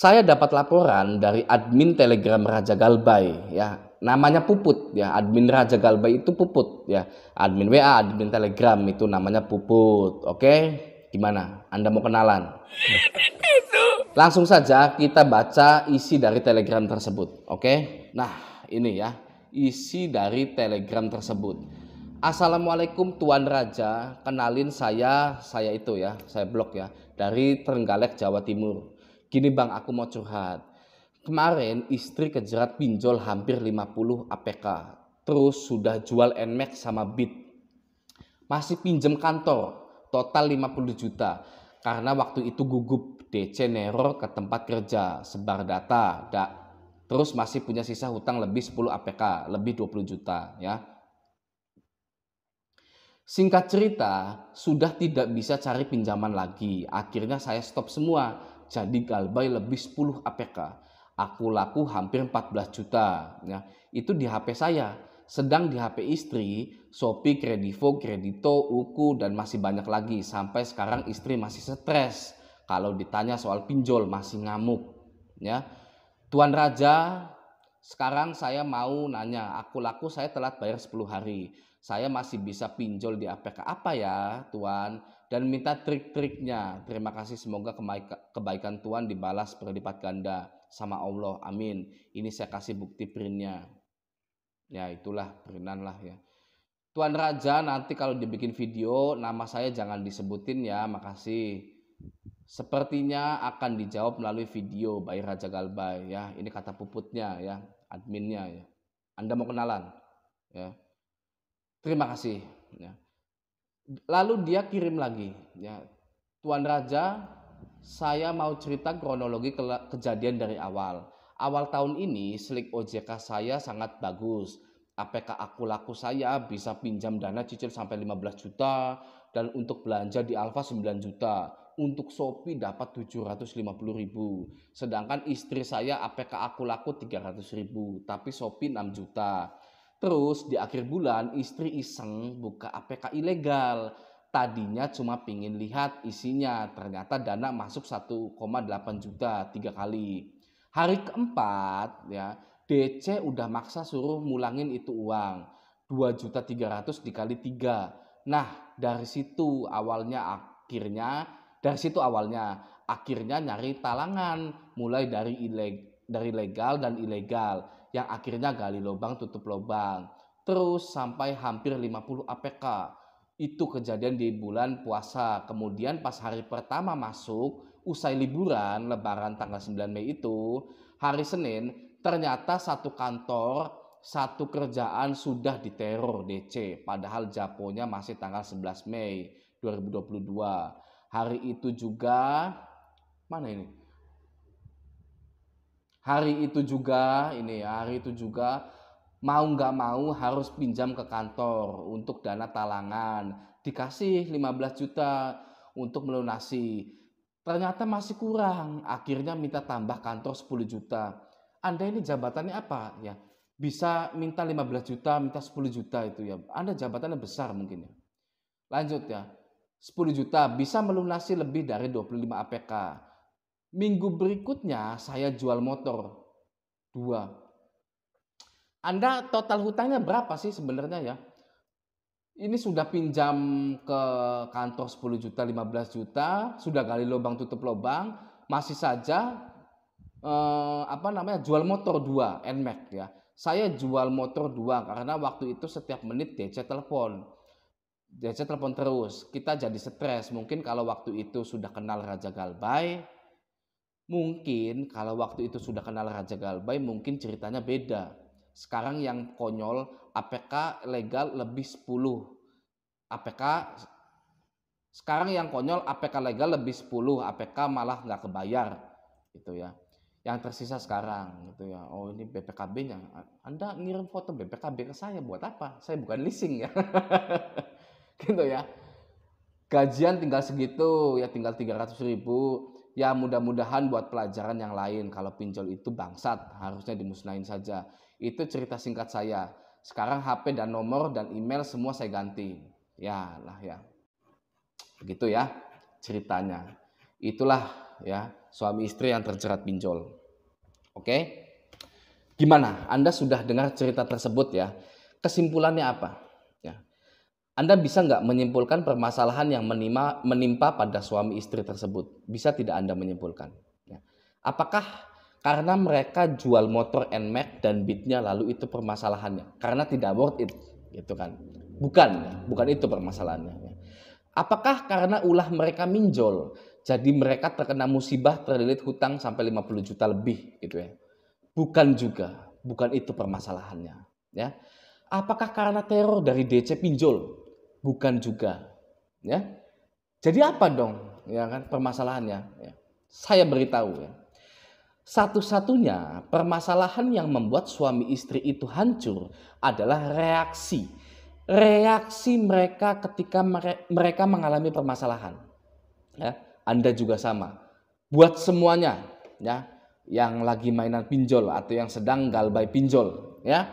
Saya dapat laporan dari admin Telegram Raja Galbay ya. Namanya Puput ya. Admin Raja Galbay itu Puput ya. Admin WA, admin Telegram itu namanya Puput. Oke? Gimana? Anda mau kenalan? Langsung saja kita baca isi dari Telegram tersebut. Oke? Nah, ini ya. Isi dari Telegram tersebut. Assalamualaikum Tuan Raja, kenalin saya itu ya, saya blog ya, dari Trenggalek, Jawa Timur. Gini bang, aku mau curhat. Kemarin istri kejerat pinjol hampir 50 APK. Terus sudah jual Nmax sama Bit. Masih pinjem kantor, total 50 juta. Karena waktu itu gugup DC neror ke tempat kerja, sebar data. Terus masih punya sisa hutang lebih 10 APK, lebih 20 juta ya. Singkat cerita, sudah tidak bisa cari pinjaman lagi. Akhirnya saya stop semua. Jadi Galbay lebih 10 APK. Aku laku hampir 14 juta. Ya, itu di HP saya. Sedang di HP istri, Shopee, Kredivo, Kredito, Uku, dan masih banyak lagi. Sampai sekarang istri masih stres. Kalau ditanya soal pinjol masih ngamuk. Ya, Tuan Raja, sekarang saya mau nanya, aku laku saya telat bayar 10 hari. Saya masih bisa pinjol di APK apa ya Tuan? Dan minta trik-triknya. Terima kasih, semoga kebaikan Tuan dibalas berlipat ganda sama Allah. Amin. Ini saya kasih bukti printnya. Ya itulah printan lah ya. Tuan Raja, nanti kalau dibikin video nama saya jangan disebutin ya, makasih. Sepertinya akan dijawab melalui video by Raja Galbay ya. Ini kata Puputnya ya, adminnya ya. Anda mau kenalan? Ya. Terima kasih ya. Lalu dia kirim lagi ya. Tuan Raja, saya mau cerita kronologi kejadian dari awal. Awal tahun ini slik OJK saya sangat bagus. APK aku laku saya bisa pinjam dana cicil sampai 15 juta dan untuk belanja di Alfa 9 juta. Untuk Shopee dapat 750.000. Sedangkan istri saya APK aku laku 300.000, tapi Shopee 6 juta. Terus di akhir bulan istri iseng buka APK ilegal. Tadinya cuma pingin lihat isinya, ternyata dana masuk 1,8 juta 3 kali. Hari keempat ya, DC udah maksa suruh mulangin itu uang. 2.300.000 dikali 3. Nah, akhirnya nyari talangan, mulai dari legal dan ilegal, yang akhirnya gali lubang tutup lubang, terus sampai hampir 50 APK. Itu kejadian di bulan puasa. Kemudian pas hari pertama masuk, usai liburan lebaran tanggal 9 Mei itu, hari Senin, ternyata satu kantor, satu kerjaan sudah diteror DC, padahal japonya masih tanggal 11 Mei 2022. Hari itu juga Hari itu juga mau nggak mau harus pinjam ke kantor untuk dana talangan. Dikasih 15 juta untuk melunasi. Ternyata masih kurang. Akhirnya minta tambah kantor 10 juta. Anda ini jabatannya apa ya? Bisa minta 15 juta, minta 10 juta itu ya. Anda jabatannya besar mungkin ya. Lanjut ya. 10 juta bisa melunasi lebih dari 25 APK. Minggu berikutnya saya jual motor 2. Anda total hutangnya berapa sih sebenarnya ya? Ini sudah pinjam ke kantor 10 juta, 15 juta, sudah gali lubang tutup lubang, masih saja jual motor 2 Nmax ya. Saya jual motor 2 karena waktu itu setiap menit DC telepon terus. Kita jadi stres. Mungkin kalau waktu itu sudah kenal Raja Galbay, mungkin ceritanya beda. Sekarang yang konyol, APK legal lebih 10 APK. Sekarang yang konyol APK legal lebih 10 APK malah nggak kebayar gitu ya. Yang tersisa sekarang gitu ya. Oh, ini BPKB-nya. Anda ngirim foto BPKB ke saya buat apa? Saya bukan leasing ya. Gitu ya. Gajian tinggal segitu ya, tinggal 300.000. Ya mudah-mudahan buat pelajaran yang lain. Kalau pinjol itu bangsat, harusnya dimusnahin saja. Itu cerita singkat saya. Sekarang HP dan nomor dan email semua saya ganti. Ya lah ya. Begitu ya ceritanya. Itulah ya suami istri yang terjerat pinjol. Oke? Gimana? Anda sudah dengar cerita tersebut ya? Kesimpulannya apa? Ya. Anda bisa nggak menyimpulkan permasalahan yang menimpa pada suami istri tersebut? Bisa tidak Anda menyimpulkan? Ya. Apakah karena mereka jual motor NMAX dan Beatnya lalu itu permasalahannya? Karena tidak worth it, gitu kan? Bukan, ya. Bukan itu permasalahannya. Ya. Apakah karena ulah mereka minjol, jadi mereka terkena musibah terlilit hutang sampai 50 juta lebih, gitu ya? Bukan juga, bukan itu permasalahannya, ya. Apakah karena teror dari DC pinjol? Bukan juga, ya. Jadi apa dong, ya kan permasalahannya? Ya. Saya beritahu ya. Satu-satunya permasalahan yang membuat suami istri itu hancur adalah reaksi. Reaksi mereka ketika mereka mengalami permasalahan. Ya, Anda juga sama. Buat semuanya, ya, yang lagi mainan pinjol atau yang sedang galbay pinjol, ya.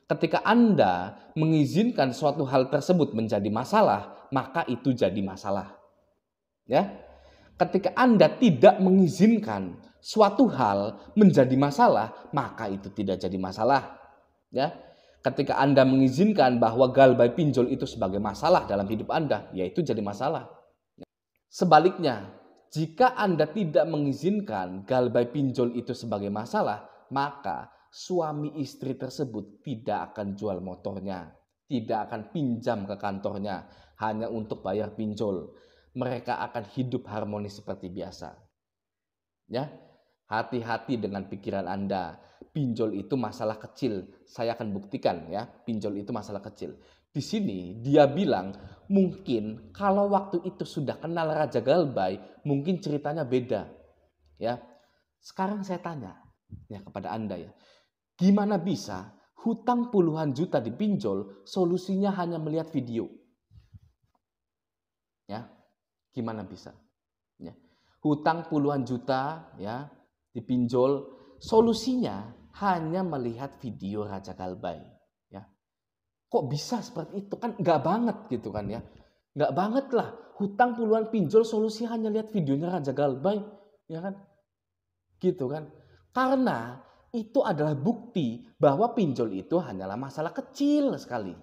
Ketika Anda mengizinkan suatu hal tersebut menjadi masalah, maka itu jadi masalah. Ya. Ketika Anda tidak mengizinkan suatu hal menjadi masalah, maka itu tidak jadi masalah. Ya. Ketika Anda mengizinkan bahwa galbay pinjol itu sebagai masalah dalam hidup Anda, ya itu jadi masalah. Sebaliknya, jika Anda tidak mengizinkan galbay pinjol itu sebagai masalah, maka suami istri tersebut tidak akan jual motornya, tidak akan pinjam ke kantornya hanya untuk bayar pinjol. Mereka akan hidup harmonis seperti biasa. Ya, hati-hati dengan pikiran Anda. Pinjol itu masalah kecil. Saya akan buktikan ya, pinjol itu masalah kecil. Di sini dia bilang mungkin kalau waktu itu sudah kenal Raja Galbay, mungkin ceritanya beda. Ya. Sekarang saya tanya ya kepada Anda ya. Gimana bisa hutang puluhan juta dipinjol, solusinya hanya melihat video? Ya. Gimana bisa? Ya. Hutang puluhan juta ya dipinjol, solusinya hanya melihat video Raja Galbay. Ya. Kok bisa seperti itu? Kan nggak banget gitu kan ya. Nggak banget lah. Hutang puluhan pinjol solusi hanya lihat videonya Raja Galbay. Ya kan? Gitu kan. Karena itu adalah bukti bahwa pinjol itu hanyalah masalah kecil sekali.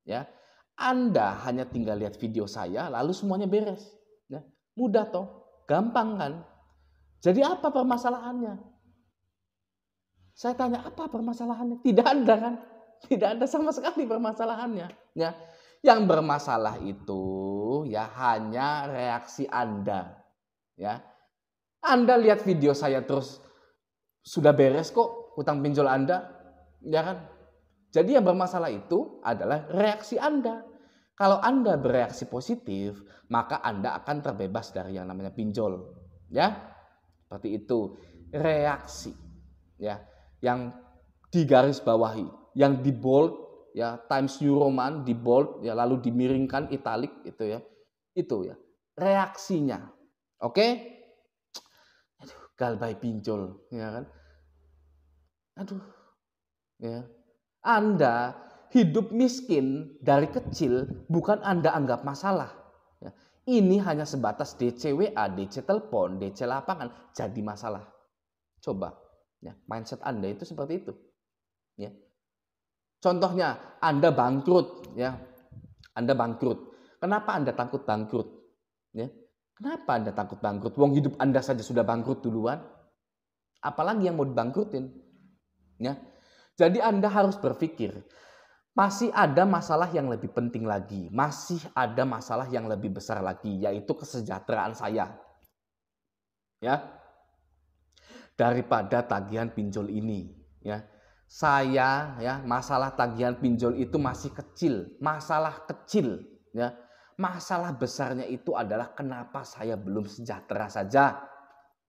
Ya. Anda hanya tinggal lihat video saya lalu semuanya beres. Ya. Mudah toh. Gampang kan? Jadi apa permasalahannya? Saya tanya apa permasalahannya? Tidak ada kan? Tidak ada sama sekali permasalahannya. Ya, yang bermasalah itu ya hanya reaksi Anda. Ya, Anda lihat video saya terus sudah beres kok hutang pinjol Anda, ya kan? Jadi yang bermasalah itu adalah reaksi Anda. Kalau Anda bereaksi positif, maka Anda akan terbebas dari yang namanya pinjol. Ya, seperti itu. Reaksi. Ya, yang digaris bawahi, yang di bold, ya Times New Roman di bold, ya lalu dimiringkan italic itu ya. Itu ya. Reaksinya. Oke? Aduh, galbay pinjol, ya kan? Aduh. Ya. Anda hidup miskin dari kecil bukan Anda anggap masalah. Ya. Ini hanya sebatas DC WA, DC telepon, DC lapangan jadi masalah. Coba, ya, mindset Anda itu seperti itu. Ya. Contohnya, Anda bangkrut, ya, Anda bangkrut. Kenapa Anda takut bangkrut? Ya. Kenapa Anda takut bangkrut? Wong hidup Anda saja sudah bangkrut duluan. Apalagi yang mau dibangkrutin? Ya. Jadi Anda harus berpikir, masih ada masalah yang lebih penting lagi. Masih ada masalah yang lebih besar lagi, yaitu kesejahteraan saya. Ya. Daripada tagihan pinjol ini, ya. Saya ya, masalah tagihan pinjol itu masih kecil, masalah kecil, ya. Masalah besarnya itu adalah kenapa saya belum sejahtera saja.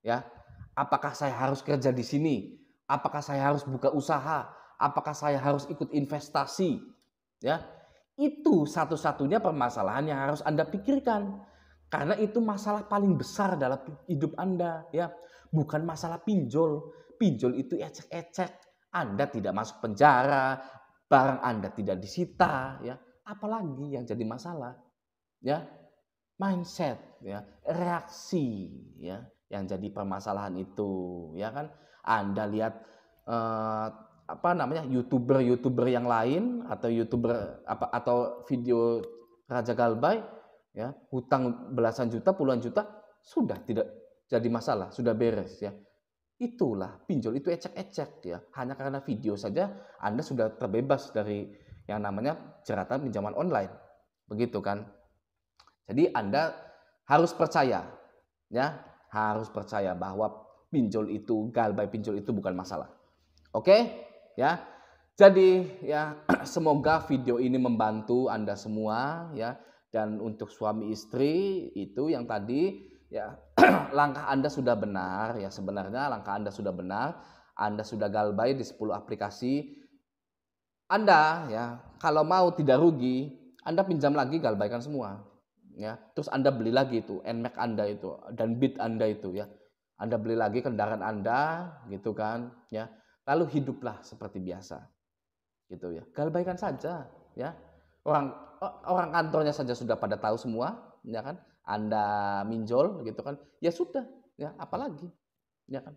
Ya. Apakah saya harus kerja di sini? Apakah saya harus buka usaha? Apakah saya harus ikut investasi? Ya, itu satu-satunya permasalahan yang harus Anda pikirkan. Karena itu masalah paling besar dalam hidup Anda. Ya, bukan masalah pinjol. Pinjol itu ecek-ecek. Anda tidak masuk penjara, barang Anda tidak disita. Ya, apalagi yang jadi masalah. Ya, mindset ya, reaksi ya yang jadi permasalahan itu ya kan. Anda lihat apa namanya YouTuber yang lain atau YouTuber apa atau video Raja Galbay ya, hutang belasan juta, puluhan juta sudah tidak jadi masalah, sudah beres ya. Itulah pinjol itu ecek-ecek ya. Hanya karena video saja Anda sudah terbebas dari yang namanya jeratan pinjaman online. Begitu kan? Jadi Anda harus percaya ya, harus percaya bahwa pinjol itu, Galbay pinjol itu bukan masalah. Oke? Ya. Jadi ya semoga video ini membantu Anda semua ya, dan untuk suami istri itu yang tadi ya langkah Anda sudah benar ya, sebenarnya langkah Anda sudah benar. Anda sudah Galbay di 10 aplikasi. Anda ya kalau mau tidak rugi, Anda pinjam lagi Galbaykan semua ya. Terus Anda beli lagi itu Nmax Anda itu dan Bit Anda itu ya. Anda beli lagi kendaraan Anda gitu kan ya. Lalu hiduplah seperti biasa. Gitu ya. Galbaikan saja ya. Orang kantornya saja sudah pada tahu semua ya kan. Anda minjol gitu kan. Ya sudah ya, apalagi ya kan.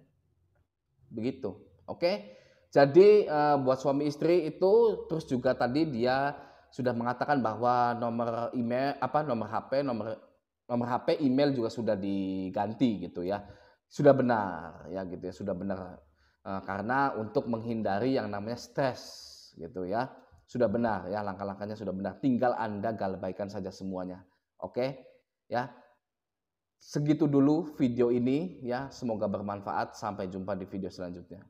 Begitu. Oke. Jadi buat suami istri itu terus juga tadi dia sudah mengatakan bahwa nomor email nomor HP, nomor HP, email juga sudah diganti gitu ya. Sudah benar ya gitu ya, sudah benar. Karena untuk menghindari yang namanya stres gitu ya. Sudah benar ya, langkah-langkahnya sudah benar. Tinggal Anda galbaikan saja semuanya. Oke? Ya. Segitu dulu video ini ya, semoga bermanfaat. Sampai jumpa di video selanjutnya.